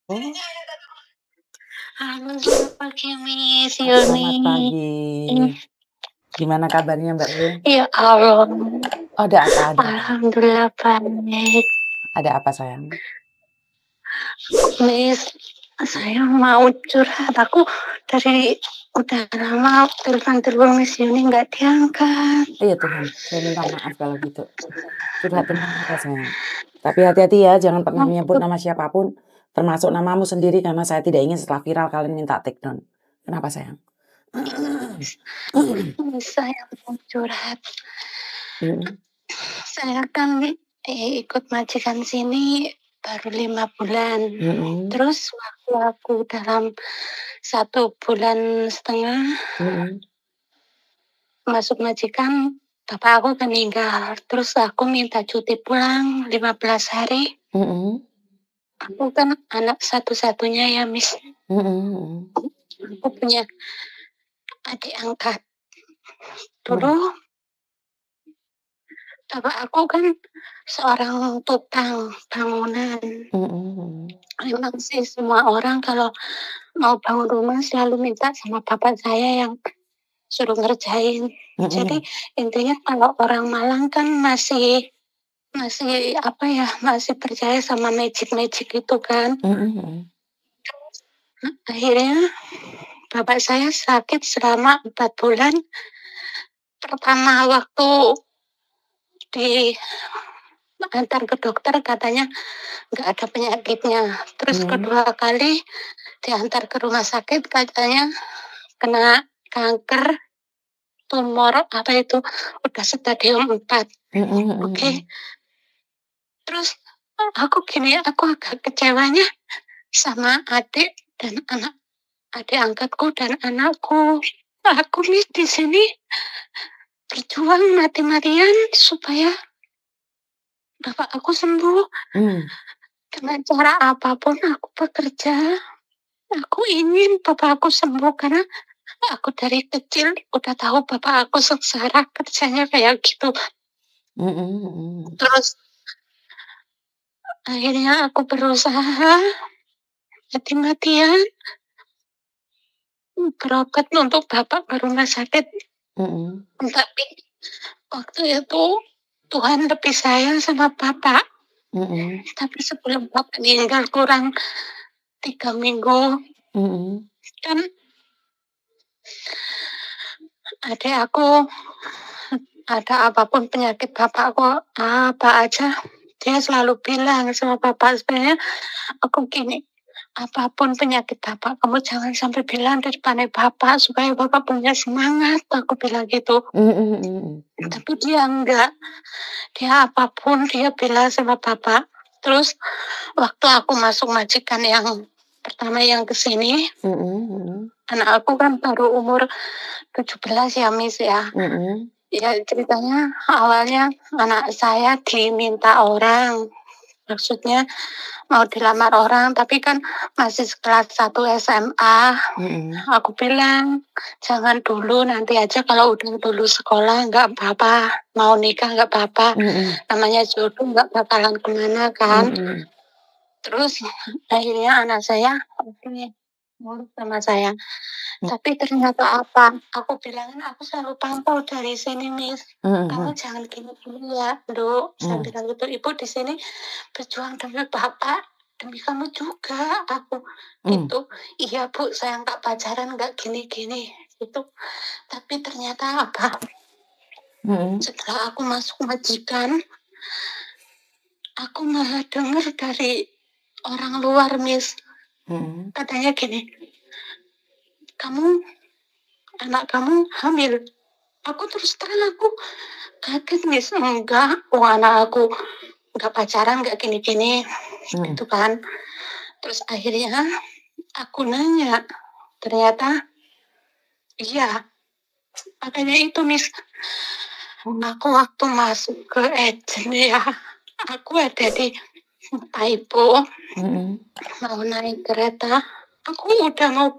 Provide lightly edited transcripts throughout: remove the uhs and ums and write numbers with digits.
Oh, Halo, selamat pagi, Miss selamat Yoni. pagi. Gimana kabarnya Mbak Yun? Ya Allah, Oh, ada apa? alhamdulillah baik. Ada apa sayang? Miss, saya mau curhat. Aku dari udah lama telepon Miss Yuni nggak diangkat. Iya Tuhan, saya minta maaf kalau gitu. Curhat tentang apa sayang? Tapi hati-hati ya, jangan pernah menyebut nama siapapun, termasuk namamu sendiri karena saya tidak ingin setelah viral kalian minta take down. Kenapa sayang? Miss, saya mau curhat. Mhm, Saya kan ikut majikan sini baru 5 bulan. mhm, Terus waktu aku dalam 1 bulan setengah mhm, masuk majikan, bapak aku meninggal. Terus aku minta cuti pulang 15 hari. mhm, Aku kan anak satu-satunya ya, Miss. mhm, mhm, Aku punya adik angkat. mhm, Dulu bapak aku kan seorang tukang bangunan. mhm, Memang sih semua orang kalau mau bangun rumah selalu minta sama bapak saya yang suruh ngerjain. Jadi mhm, intinya kalau orang Malang kan masih masih apa ya, masih percaya sama magic-magic itu kan. mhm, mhm, Akhirnya bapak saya sakit selama 4 bulan. Pertama waktu diantar ke dokter katanya nggak ada penyakitnya. Terus mhm, kedua kali diantar ke rumah sakit katanya kena kanker tumor apa itu udah stadium 4. mhm, Oke. mhm, Terus aku agak kecewanya sama adik angkatku dan anakku. Aku nih di sini berjuang mati-matian supaya bapak aku sembuh. mhm, Dengan cara apapun aku bekerja. Aku ingin bapak aku sembuh karena aku dari kecil udah tahu bapak aku sengsara kerjanya kayak gitu. mhm, mhm. Terus akhirnya aku berusaha mati-matian berobat untuk bapak ke rumah sakit. Mhm, Tapi waktu itu Tuhan lebih sayang sama bapak. mhm, Tapi sebelum bapak meninggal kurang 3 minggu mhm, kan adek aku ada apapun penyakit bapakku apa aja dia selalu bilang sama bapak sebenarnya aku gini, apapun penyakit bapak kamu jangan sampai bilang di depannya bapak supaya bapak punya semangat aku bilang gitu. mhm, mhm, mhm, Tapi dia enggak, dia apapun dia bilang sama bapak. Terus waktu aku masuk majikan yang pertama yang ke sini, mhm, anak aku kan baru umur 17 ya, Miss, ya. mhm, Ya ceritanya awalnya anak saya diminta orang, maksudnya mau dilamar orang tapi kan masih kelas 1 SMA. mhm, Aku bilang, "Jangan dulu, nanti aja kalau udah lulus sekolah nggak apa-apa, mau nikah nggak apa-apa, mhm, namanya jodoh nggak bakalan kemana kan." mhm, Terus akhirnya anak saya oke, nurut sama saya. Tapi ternyata apa, aku bilangin aku selalu pantau dari sini, Miss. "Kamu mhm, jangan gini-gini ya, Nduk," saya mhm, bilang gitu. "Ibu di sini berjuang demi Bapak, demi kamu juga." Aku mhm, gitu. "Iya, Bu, saya nggak pacaran, nggak gini-gini." Gitu. Tapi ternyata apa, mhm, setelah aku masuk majikan, aku malah dengar dari orang luar, Miss. mhm, Katanya gini, "Kamu anak kamu hamil." Aku terus terang aku kaget, Miss. "Enggak, anak aku nggak pacaran, nggak gini-gini." mhm, Gitu kan. Terus akhirnya aku nanya, ternyata iya. Makanya itu, Miss, aku waktu masuk ke agent ya, aku ada di Taipo, mhm, mau naik kereta, aku udah mau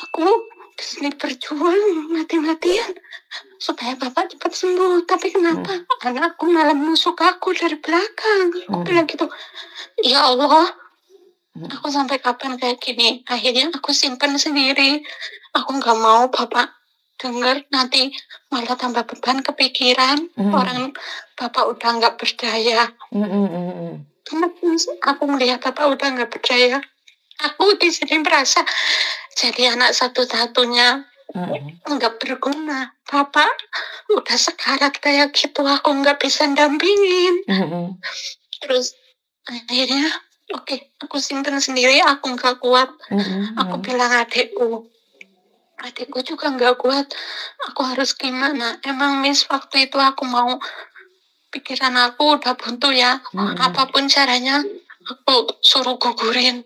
aku Disini berjuang mati-matian supaya bapak cepat sembuh. Tapi kenapa anakku malah menusuk aku dari belakang? Aku bilang gitu, ya Allah, aku sampai kapan kayak gini? Akhirnya aku simpen sendiri. Aku nggak mau bapak dengar, nanti malah tambah beban kepikiran. Orang bapak udah nggak berdaya. Aku melihat bapak udah nggak berdaya. Aku di sini merasa jadi anak satu-satunya nggak berguna. Bapak udah sekarat kayak gitu, aku nggak bisa dampingin. Terus akhirnya oke, aku simpen sendiri, aku nggak kuat. Aku bilang adikku juga nggak kuat. Aku harus gimana? Emang Miss, waktu itu aku mau, pikiran aku udah buntu ya. Apapun caranya aku suruh gugurin.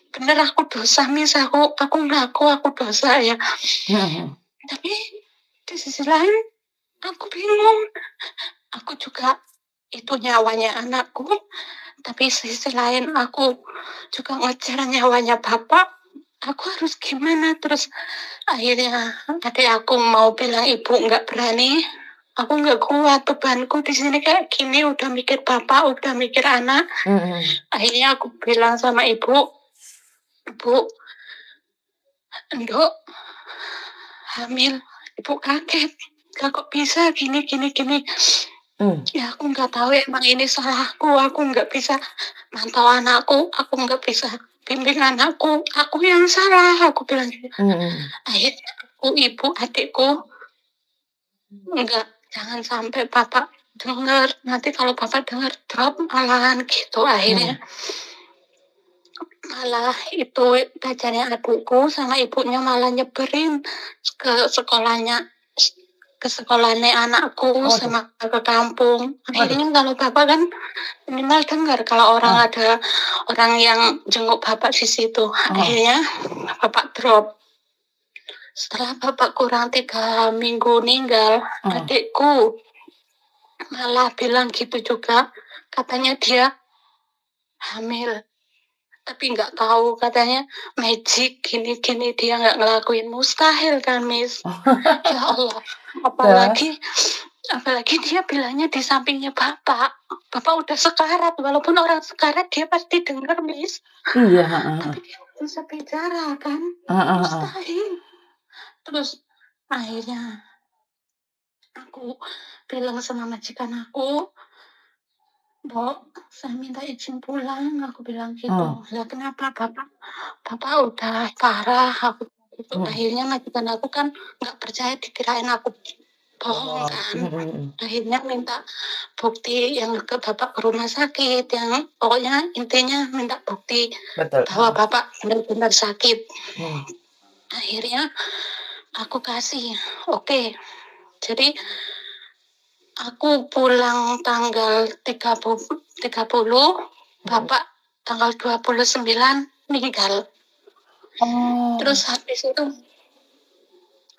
Bener, aku dosa Miss, aku ngaku aku dosa ya. Tapi di sisi lain aku bingung. Aku juga itu nyawanya anakku, tapi sisi lain aku juga ngejar nyawanya bapak. Aku harus gimana? Terus akhirnya adik aku mau bilang ibu nggak berani. Aku nggak kuat, bebanku di sini kayak gini, udah mikir bapak, udah mikir anak. Akhirnya aku bilang sama ibu, Nduk hamil. Ibu kaget, kok bisa gini. Ya aku nggak tahu, emang ini salahku. Aku nggak bisa mantau anakku, aku nggak bisa bimbing anakku, aku yang salah, aku bilang gitu. Akhirnya ibu adikku, enggak, jangan sampai bapak dengar, nanti kalau bapak dengar drop malahan gitu. Akhirnya malah itu pacarnya adikku sama ibunya malah nyeberin ke sekolahnya anakku sama ke kampung. Akhirnya kalau bapak kan minimal dengar kalau ada orang yang jenguk bapak di situ. Akhirnya bapak drop. Setelah bapak kurang 3 minggu meninggal, adikku malah bilang gitu juga, katanya dia hamil. Tapi nggak tahu, katanya magic gini dia nggak ngelakuin, mustahil kan Miss. Ya Allah, apalagi dia bilangnya di sampingnya bapak udah sekarat. Walaupun orang sekarat dia pasti dengar Miss. Iya. Tapi dia bisa bicara kan, mustahil. Terus akhirnya aku bilang sama majikan aku, Mbok, saya minta izin pulang. Aku bilang gitu. Lah kenapa bapak udah parah, aku gitu. Akhirnya majikan aku kan nggak percaya, dikirain aku bohong kan. Akhirnya minta bukti yang ke bapak ke rumah sakit, yang pokoknya intinya minta bukti bahwa bapak benar-benar sakit. Akhirnya aku kasih, oke. Jadi aku pulang tanggal 30, bapak tanggal 29 meninggal. Terus habis itu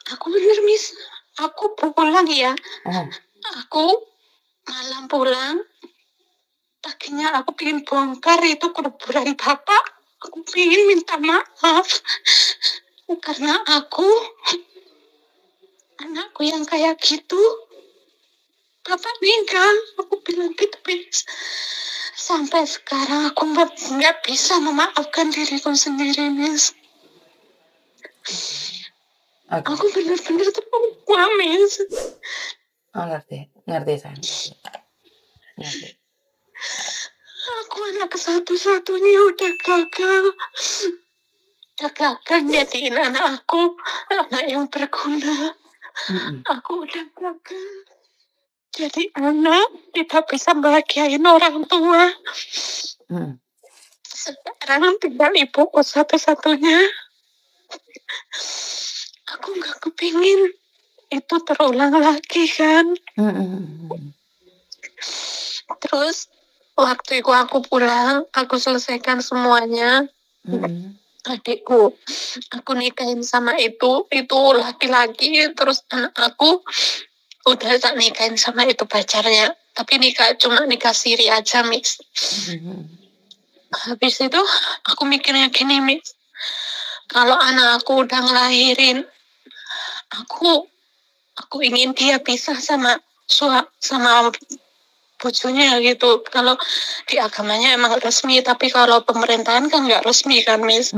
aku bener Miss, aku pulang ya. Aku malam pulang, paginya aku pengen bongkar itu kuburan bapak. Aku pengen minta maaf karena anakku yang kayak gitu, bapak meninggal. Aku bilang gitu Miss. Sampai sekarang aku nggak bisa memaafkan diriku sendiri Miss. Aku benar-benar terpukul Miss. Ngerti sayang. Ngerti. Aku anak satu-satunya udah gagal jadiin anak aku anak yang berguna. Aku udah gagal jadi anak, tidak bisa bahagiain orang tua. Sekarang tinggal ibuku satu-satunya. Aku nggak kepingin itu terulang lagi kan. Terus waktu itu aku pulang, aku selesaikan semuanya. Adikku, aku nikahin sama itu laki-laki. Terus anak aku udah tak nikahin sama itu pacarnya, tapi cuma nikah siri aja Miss. Habis itu aku mikirnya gini Miss, kalau anak aku udah ngelahirin aku ingin dia pisah sama bojonya gitu. Kalau di agamanya emang resmi, tapi kalau pemerintahan kan nggak resmi kan, Miss.